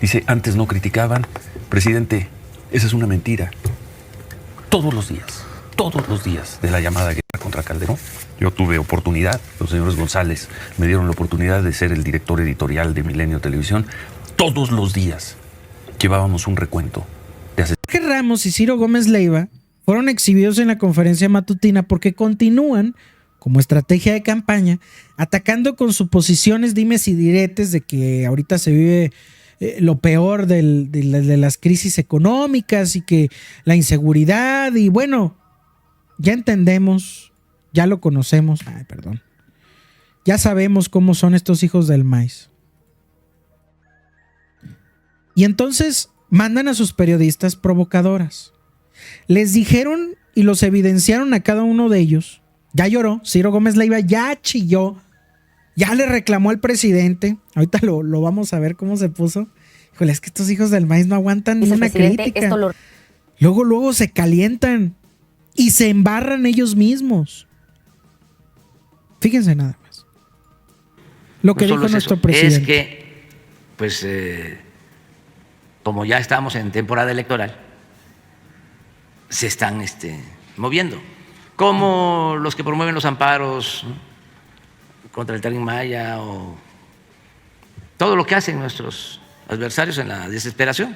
Dice, antes no criticaban. Presidente, esa es una mentira. Todos los días de la llamada guerra contra Calderón, yo tuve oportunidad, los señores González me dieron la oportunidad de ser el director editorial de Milenio Televisión. Todos los días llevábamos un recuento de hace... Jorge Ramos y Ciro Gómez Leiva fueron exhibidos en la conferencia matutina porque continúan, como estrategia de campaña, atacando con suposiciones, dimes y diretes de que ahorita se vive lo peor de las crisis económicas y que la inseguridad, y bueno, ya entendemos, ya lo conocemos, ya sabemos cómo son estos hijos del maíz. Y entonces mandan a sus periodistas provocadoras. Les dijeron y los evidenciaron a cada uno de ellos. Ya lloró, Ciro Gómez Leiva ya chilló, ya le reclamó al presidente. Ahorita lo vamos a ver cómo se puso. Híjole, es que estos hijos del maíz no aguantan ni una crítica. Luego se calientan y se embarran ellos mismos. Fíjense nada más lo que dijo nuestro presidente. Es que, pues, como ya estamos en temporada electoral, se están moviendo. Como los que promueven los amparos contra el Tren Maya o todo lo que hacen nuestros adversarios en la desesperación.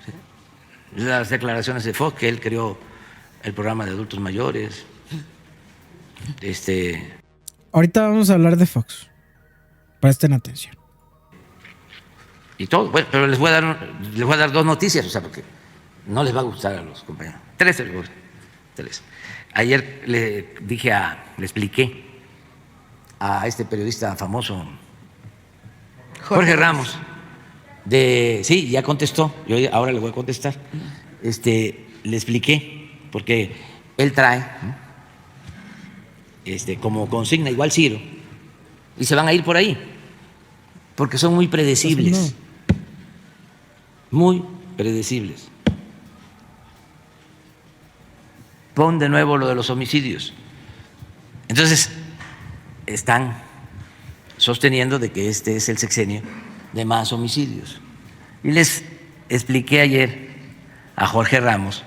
¿Sí? Las declaraciones de Fox, que él creó el programa de adultos mayores. Ahorita vamos a hablar de Fox. Presten atención. Y todo, bueno, pero les voy a dar dos noticias, o sea, porque no les va a gustar a los compañeros. Tres. Ayer le expliqué a este periodista famoso, Jorge Ramos, sí, ya contestó, yo ahora le voy a contestar. Le expliqué, porque él trae como consigna, igual Ciro, y se van a ir por ahí, porque son muy predecibles. Muy predecibles. Pon de nuevo lo de los homicidios. Entonces, están sosteniendo de que este es el sexenio de más homicidios. Y les expliqué ayer a Jorge Ramos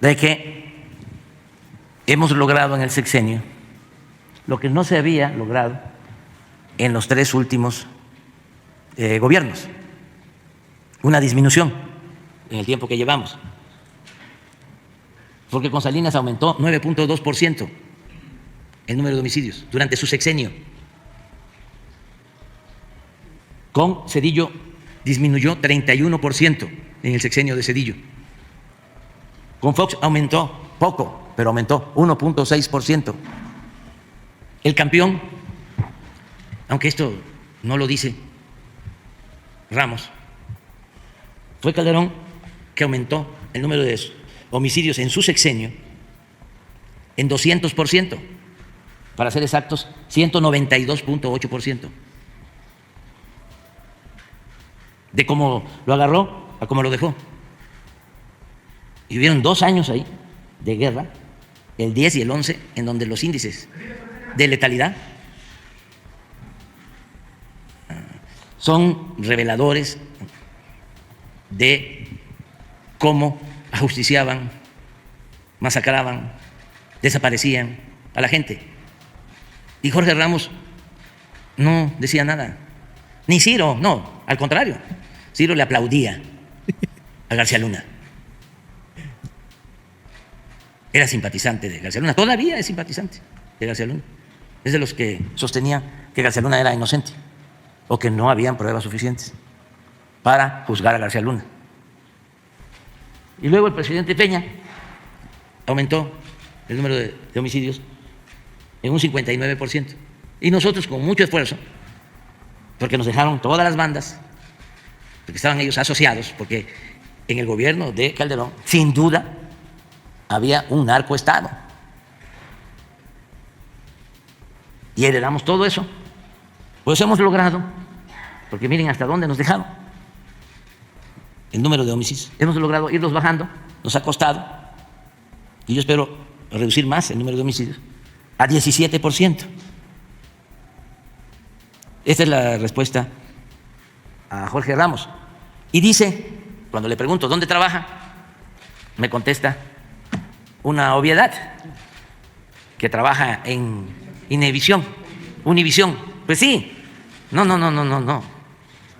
de que hemos logrado en el sexenio lo que no se había logrado en los tres últimos gobiernos, una disminución en el tiempo que llevamos. Porque con Salinas aumentó 9.2% el número de homicidios durante su sexenio. Con Zedillo disminuyó 31% en el sexenio de Zedillo. Con Fox aumentó poco, pero aumentó 1.6%. El campeón, aunque esto no lo dice Ramos, fue Calderón, que aumentó el número de homicidios en su sexenio en 200%, para ser exactos, 192.8%. De cómo lo agarró a cómo lo dejó. Y hubieron 2 años ahí de guerra, el 10 y el 11, en donde los índices de letalidad son reveladores de cómo ajusticiaban, masacraban, desaparecían a la gente. Y Jorge Ramos no decía nada. Ni Ciro, no, al contrario. Ciro le aplaudía a García Luna. Era simpatizante de García Luna, todavía es simpatizante de García Luna. Es de los que sostenía que García Luna era inocente o que no habían pruebas suficientes para juzgar a García Luna. Y luego el presidente Peña aumentó el número de homicidios en un 59%. Y nosotros, con mucho esfuerzo, porque nos dejaron todas las bandas, porque estaban ellos asociados, porque en el gobierno de Calderón, sin duda, había un narcoestado. Y heredamos todo eso. Pues hemos logrado, porque miren hasta dónde nos dejaron el número de homicidios. Hemos logrado irlos bajando, nos ha costado, y yo espero reducir más el número de homicidios, a 17%. Esta es la respuesta a Jorge Ramos. Y dice, cuando le pregunto dónde trabaja, me contesta una obviedad, que trabaja en Univisión. Pues sí, no.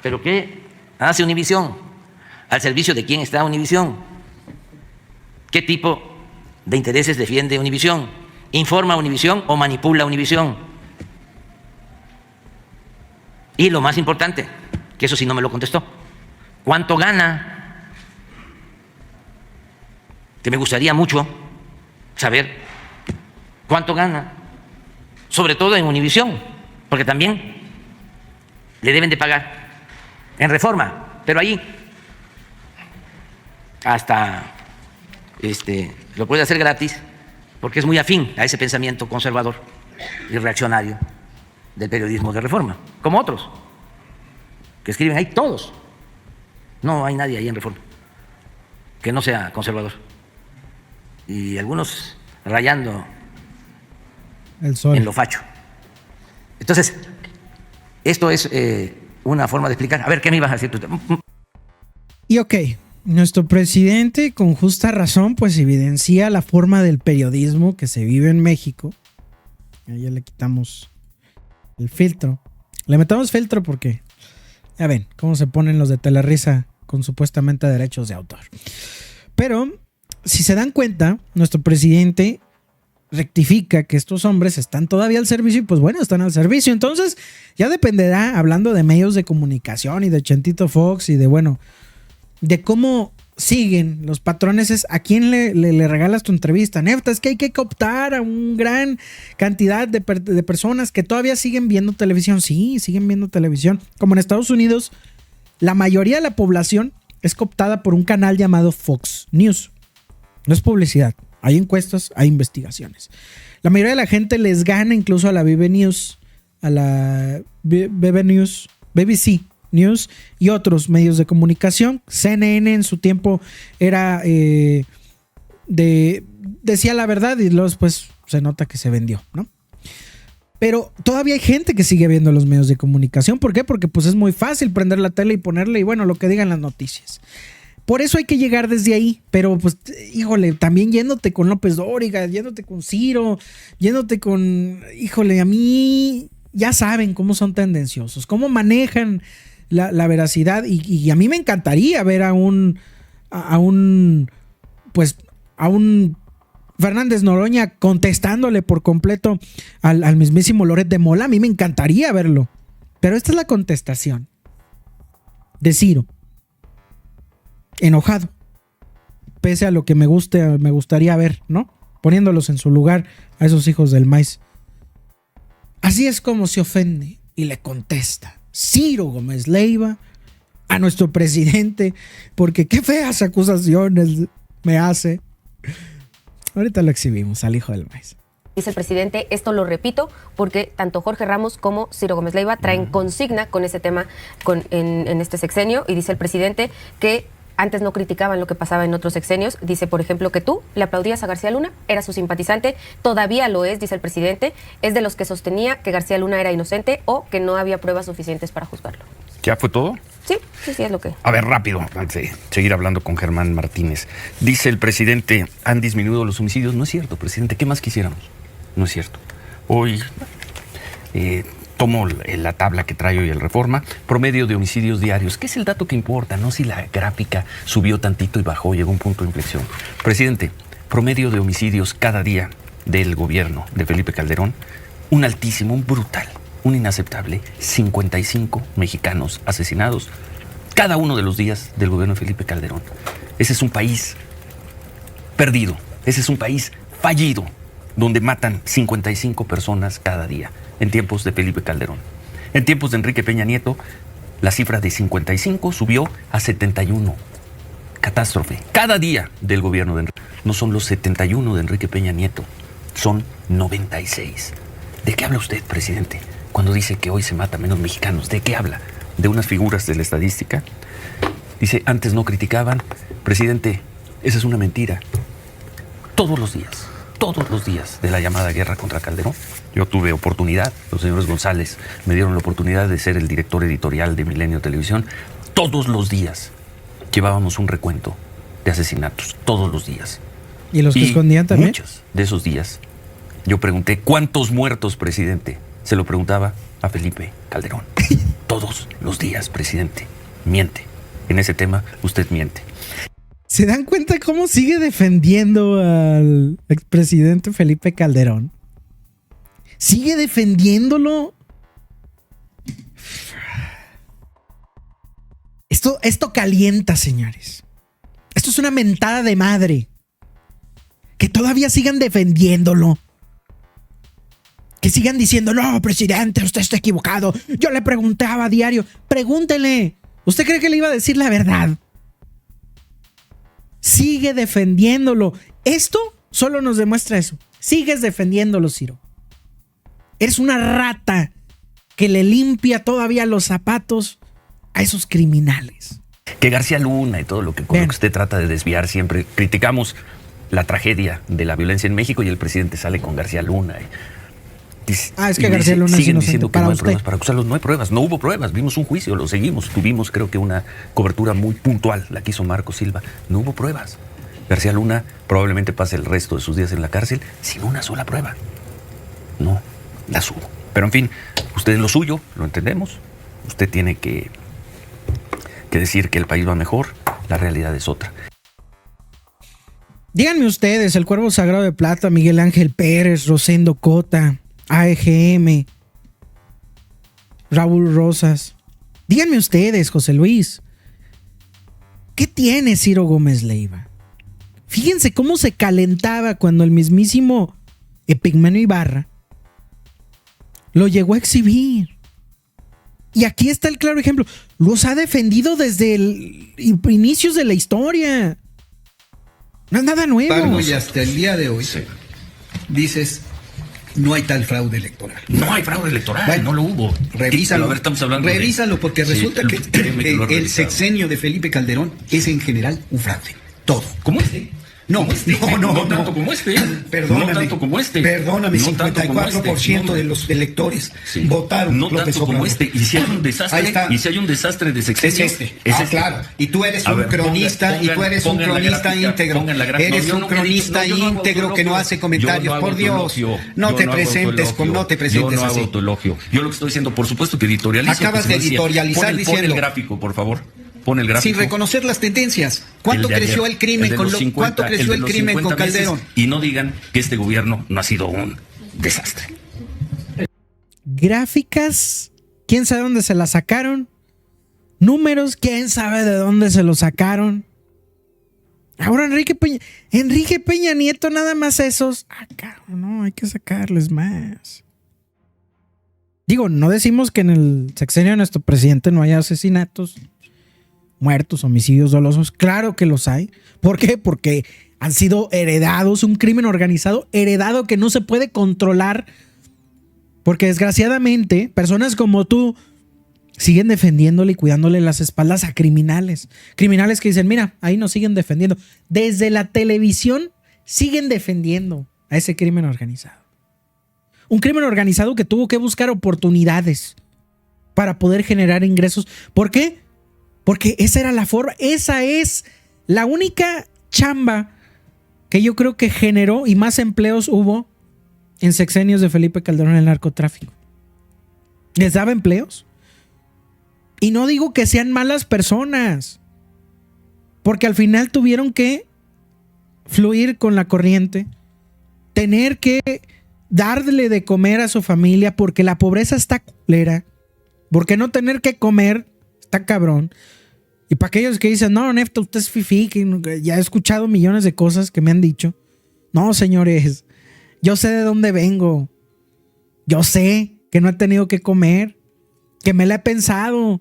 ¿Pero qué hace Univisión? ¿Al servicio de quién está Univisión? ¿Qué tipo de intereses defiende Univisión? ¿Informa Univisión o manipula Univisión? Y lo más importante, que eso sí no me lo contestó, ¿cuánto gana? Que me gustaría mucho saber cuánto gana, sobre todo en Univisión, porque también le deben de pagar en Reforma, pero ahí hasta lo puede hacer gratis, porque es muy afín a ese pensamiento conservador y reaccionario del periodismo de Reforma, como otros que escriben ahí, todos. No hay nadie ahí en Reforma que no sea conservador, y algunos rayando El sol. en lo facho. Entonces, esto es una forma de explicar. A ver, ¿qué me ibas a decir tú? Y ok, nuestro presidente con justa razón pues evidencia la forma del periodismo que se vive en México. Ahí ya le quitamos el filtro. Le metamos filtro porque ya ven cómo se ponen los de Telerisa con supuestamente derechos de autor. Pero si se dan cuenta, nuestro presidente rectifica que estos hombres están todavía al servicio y pues bueno, están al servicio. Entonces ya dependerá, hablando de medios de comunicación y de Chentito Fox y de bueno, de cómo siguen los patrones, es a quién le regalas tu entrevista. Nefta, es que hay que cooptar a una gran cantidad de personas que todavía siguen viendo televisión. Sí, siguen viendo televisión. Como en Estados Unidos, la mayoría de la población es cooptada por un canal llamado Fox News. No es publicidad. Hay encuestas, hay investigaciones. La mayoría de la gente les gana incluso a la BBC News, a la BBC News y otros medios de comunicación. CNN en su tiempo era decía la verdad y luego después se nota que se vendió, ¿no? Pero todavía hay gente que sigue viendo los medios de comunicación. ¿Por qué? Porque pues es muy fácil prender la tele y ponerle y bueno, lo que digan las noticias. Por eso hay que llegar desde ahí, pero pues, híjole, también yéndote con López Dóriga, yéndote con Ciro, yéndote con, híjole, a mí ya saben cómo son tendenciosos, cómo manejan la veracidad y a mí me encantaría ver a un Fernández Noroña contestándole por completo al mismísimo Loret de Mola. A mí me encantaría verlo, pero esta es la contestación de Ciro. Enojado, pese a lo que me gustaría ver, ¿no? Poniéndolos en su lugar a esos hijos del maíz. Así es como se ofende y le contesta Ciro Gómez Leiva a nuestro presidente, porque qué feas acusaciones me hace. Ahorita lo exhibimos al hijo del maíz. Dice el presidente, esto lo repito porque tanto Jorge Ramos como Ciro Gómez Leiva traen consigna con ese tema en este sexenio, y dice el presidente que antes no criticaban lo que pasaba en otros sexenios. Dice, por ejemplo, que tú le aplaudías a García Luna, era su simpatizante, todavía lo es, dice el presidente, es de los que sostenía que García Luna era inocente o que no había pruebas suficientes para juzgarlo. ¿Ya fue todo? Sí, es lo que... A ver, rápido, antes de seguir hablando con Germán Martínez. Dice el presidente, han disminuido los homicidios. No es cierto, presidente, ¿qué más quisiéramos? No es cierto. Hoy tomo la tabla que trae hoy el Reforma, promedio de homicidios diarios. ¿Qué es el dato que importa? No si la gráfica subió tantito y bajó, llegó a un punto de inflexión. Presidente, promedio de homicidios cada día del gobierno de Felipe Calderón, un altísimo, un brutal, un inaceptable, 55 mexicanos asesinados cada uno de los días del gobierno de Felipe Calderón. Ese es un país perdido, ese es un país fallido, donde matan 55 personas cada día, en tiempos de Felipe Calderón. En tiempos de Enrique Peña Nieto, la cifra de 55 subió a 71. Catástrofe. Cada día del gobierno de Enrique. No son los 71 de Enrique Peña Nieto, son 96. ¿De qué habla usted, presidente, cuando dice que hoy se mata menos mexicanos? ¿De qué habla? ¿De unas figuras de la estadística? Dice, antes no criticaban. Presidente, esa es una mentira. Todos los días de la llamada guerra contra Calderón, yo tuve oportunidad, los señores González me dieron la oportunidad de ser el director editorial de Milenio Televisión. Todos los días llevábamos un recuento de asesinatos todos los días. ¿Y los que escondían también? Muchos de esos días. Yo pregunté, ¿cuántos muertos, presidente? Se lo preguntaba a Felipe Calderón. Todos los días, presidente. Miente. En ese tema, usted miente. ¿Se dan cuenta cómo sigue defendiendo al expresidente Felipe Calderón? Sigue defendiéndolo. Esto calienta, señores. Esto es una mentada de madre. Que todavía sigan defendiéndolo. Que sigan diciendo, no, presidente, usted está equivocado. Yo le preguntaba a diario. Pregúntele. ¿Usted cree que le iba a decir la verdad? Sigue defendiéndolo. Esto solo nos demuestra eso. Sigues defendiéndolo, Ciro. Eres una rata que le limpia todavía los zapatos a esos criminales. Que García Luna y todo lo que, con lo que usted trata de desviar siempre. Criticamos la tragedia de la violencia en México y el presidente sale con García Luna. Es que García Luna siguen es diciendo que para no hay usted. pruebas para acusarlos. No hay pruebas, no hubo pruebas. Vimos un juicio, lo seguimos. Tuvimos, creo que, una cobertura muy puntual, la que hizo Marco Silva. No hubo pruebas. García Luna probablemente pase el resto de sus días en la cárcel sin una sola prueba. No las hubo. Pero en fin, usted es lo suyo, lo entendemos. Usted tiene que decir que el país va mejor. La realidad es otra. Díganme ustedes, el Cuervo Sagrado de Plata, Miguel Ángel Pérez, Rosendo Cota, AEGM, Raúl Rosas. Díganme ustedes, José Luis, ¿qué tiene Ciro Gómez Leiva? Fíjense cómo se calentaba cuando el mismísimo Epigmenio Ibarra lo llegó a exhibir. Y aquí está el claro ejemplo. Los ha defendido desde inicios de la historia. No es nada nuevo. Y hasta el día de hoy dices, no hay tal fraude electoral. No hay fraude electoral, Bueno, no lo hubo. Revísalo. A ver, estamos hablando Revísalo porque Sí, resulta que créeme que lo he el revisado. sexenio de Felipe Calderón es en general un fraude. Todo. ¿Cómo este? No, ¿Cómo este? no tanto como este. Perdóname. No tanto como este. Perdóname, No tanto como 54% este. de los electores Sí. votaron No López tanto como Obrador. este. Y si hay un desastre, Ahí está. y si hay un desastre de sexenio, Es este. es este. Claro. Y tú eres A un ver, cronista, y tú eres un pongan la cronista gráfica, íntegro. pongan la gráfica. Eres No, yo un no me he dicho- cronista no, yo no hago íntegro que no autoelogio. hace comentarios. Yo no hago Por Dios. autoelogio. No Yo te no hago presentes autoelogio. no te presentes Yo no hago así. autoelogio. Yo lo que estoy diciendo, por supuesto que editorializo. Acabas pues, de no decía. editorializar Pon el diciendo- gráfico, por favor. Pon el gráfico. Sin reconocer las tendencias. ¿Cuánto El de creció ayer, el crimen de con los 50, cuánto creció de el los crimen 50 con meses, Calderón? y no digan que este gobierno no ha sido un desastre. Gráficas, quién sabe dónde se las sacaron. Números, quién sabe de dónde se los sacaron. Ahora Enrique Peña Nieto, nada más esos. Cabrón, no, hay que sacarles más. Digo, no decimos que en el sexenio de nuestro presidente no haya asesinatos, muertos, homicidios dolosos. Claro que los hay. ¿Por qué? Porque han sido heredados, un crimen organizado heredado que no se puede controlar. Porque desgraciadamente, personas como tú siguen defendiéndole y cuidándole las espaldas a criminales. Criminales que dicen, mira, ahí nos siguen defendiendo. Desde la televisión siguen defendiendo a ese crimen organizado. Un crimen organizado que tuvo que buscar oportunidades para poder generar ingresos. ¿Por qué? Porque esa era la forma, esa es la única chamba que yo creo que generó y más empleos hubo en sexenios de Felipe Calderón en el narcotráfico. Les daba empleos. Y no digo que sean malas personas, porque al final tuvieron que fluir con la corriente, tener que darle de comer a su familia, porque la pobreza está culera, porque no tener que comer está cabrón. Y para aquellos que dicen, no, Nefta, usted es fifí, que ya he escuchado millones de cosas que me han dicho. No, señores, yo sé de dónde vengo. Yo sé que no he tenido que comer, que me la he pensado.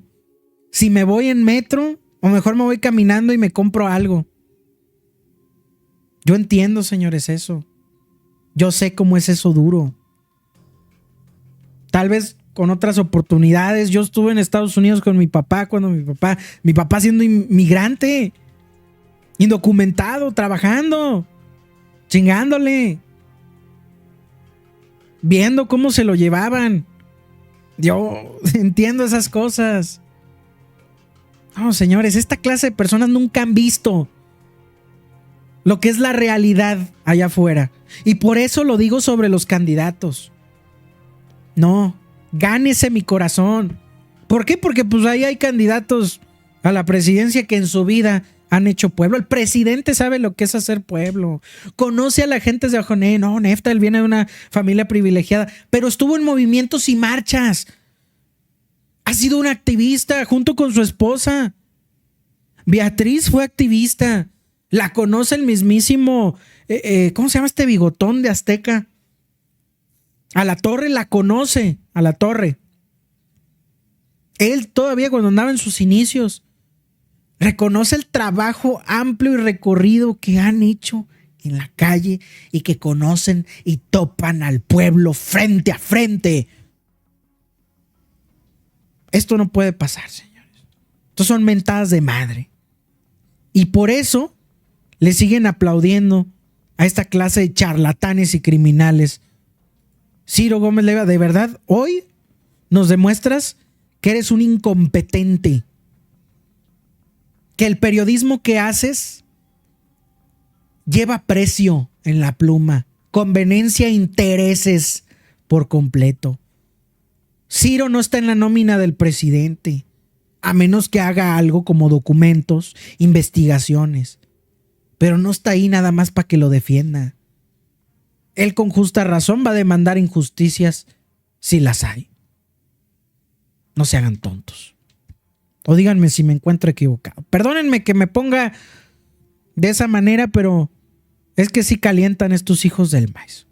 Si me voy en metro, o mejor me voy caminando y me compro algo. Yo entiendo, señores, eso. Yo sé cómo es eso duro. Tal vez con otras oportunidades. Yo estuve en Estados Unidos con mi papá cuando mi papá siendo inmigrante, indocumentado, trabajando, chingándole, viendo cómo se lo llevaban. Yo entiendo esas cosas. No, señores, esta clase de personas nunca han visto lo que es la realidad allá afuera. Y por eso lo digo sobre los candidatos. No, gánese mi corazón. ¿Por qué? Porque pues ahí hay candidatos a la presidencia que en su vida han hecho pueblo. El presidente sabe lo que es hacer pueblo. Conoce a la gente de Ojoné. No, Nefta, él viene de una familia privilegiada, pero estuvo en movimientos y marchas. Ha sido un activista junto con su esposa. Beatriz fue activista. La conoce el mismísimo, ¿cómo se llama este bigotón de Azteca? Alatorre la conoce, Alatorre. Él todavía cuando andaba en sus inicios reconoce el trabajo amplio y recorrido que han hecho en la calle y que conocen y topan al pueblo frente a frente. Esto no puede pasar, señores. Esto son mentadas de madre. Y por eso le siguen aplaudiendo a esta clase de charlatanes y criminales. Ciro Gómez Leiva, de verdad, hoy nos demuestras que eres un incompetente. Que el periodismo que haces lleva precio en la pluma, conveniencia e intereses por completo. Ciro no está en la nómina del presidente, a menos que haga algo como documentos, investigaciones. Pero no está ahí nada más para que lo defienda. Él con justa razón va a demandar injusticias si las hay. No se hagan tontos. O díganme si me encuentro equivocado. Perdónenme que me ponga de esa manera, pero es que sí calientan estos hijos del maíz.